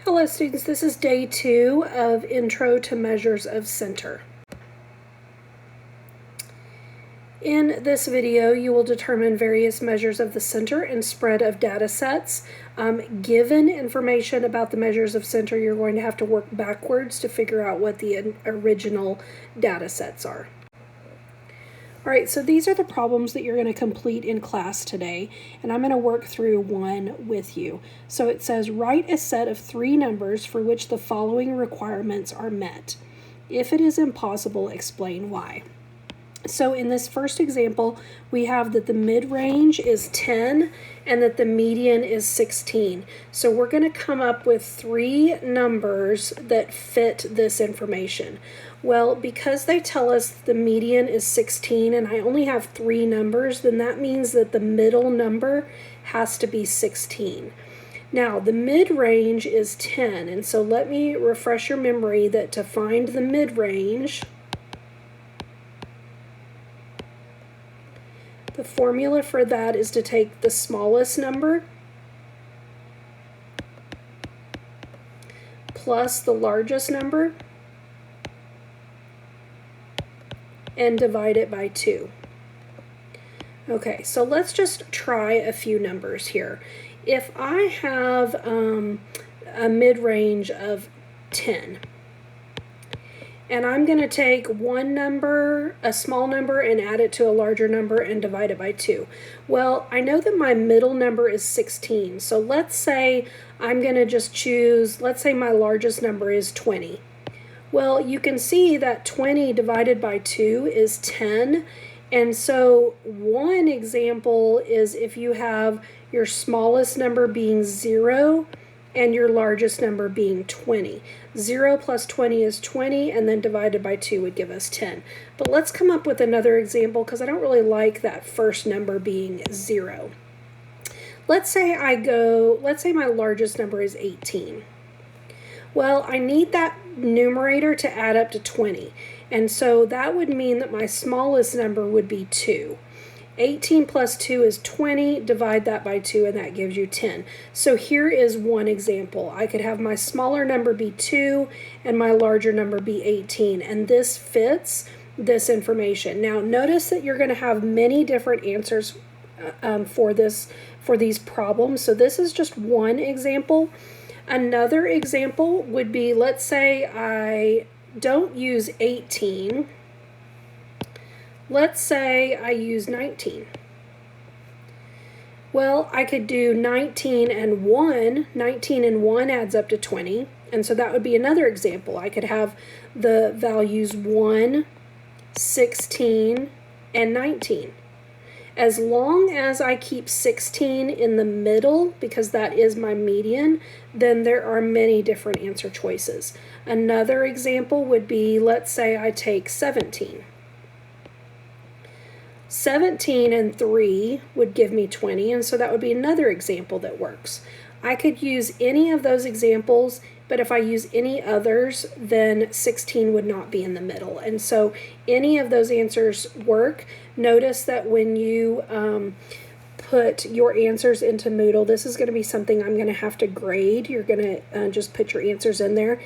Hello students, this is day 2 of Intro to Measures of Center. In this video, you will determine various measures of the center and spread of data sets. Given information about the measures of center, you're going to have to work backwards to figure out what the original data sets are. All right, so these are the problems that you're going to complete in class today, and I'm going to work through one with you. So it says, write a set of 3 numbers for which the following requirements are met. If it is impossible, explain why. So in this first example, we have that the mid-range is 10 and that the median is 16. So we're going to come up with 3 numbers that fit this information. Well, because they tell us the median is 16 and I only have 3 numbers, then that means that the middle number has to be 16. Now, the mid-range is 10, and so let me refresh your memory that to find the mid-range, the formula for that is to take the smallest number plus the largest number and divide it by 2. Okay, so let's just try a few numbers here. If I have a mid-range of 10, and I'm going to take one number, a small number, and add it to a larger number and divide it by 2. Well, I know that my middle number is 16, so let's say I'm going to just choose, let's say my largest number is 20. Well, you can see that 20 divided by 2 is 10, and so one example is if you have your smallest number being 0 and your largest number being 20. 0 plus 20 is 20, and then divided by 2 would give us 10. But let's come up with another example because I don't really like that first number being 0. Let's say my largest number is 18. Well, I need that numerator to add up to 20, and so that would mean that my smallest number would be 2. 18 plus 2 is 20, divide that by 2, and that gives you 10. So here is one example. I could have my smaller number be 2 and my larger number be 18, and this fits this information. Now notice that you're going to have many different answers for these problems. So this is just one example. Another example would be, let's say I don't use 18. Let's say I use 19. Well, I could do 19 and 1. 19 and 1 adds up to 20. And so that would be another example. I could have the values 1, 16, and 19. As long as I keep 16 in the middle, because that is my median, then there are many different answer choices. Another example would be, let's say I take 17. 17 and 3 would give me 20, and so that would be another example that works. I could use any of those examples, but if I use any others, then 16 would not be in the middle. And so any of those answers work. Notice that when you put your answers into Moodle, this is going to be something I'm going to have to grade. You're going to just put your answers in there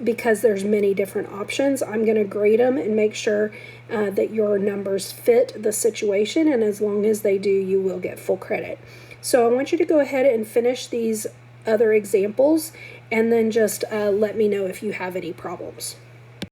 because there's many different options. I'm going to grade them and make sure that your numbers fit the situation, and as long as they do, you will get full credit. So I want you to go ahead and finish these other examples and then just let me know if you have any problems.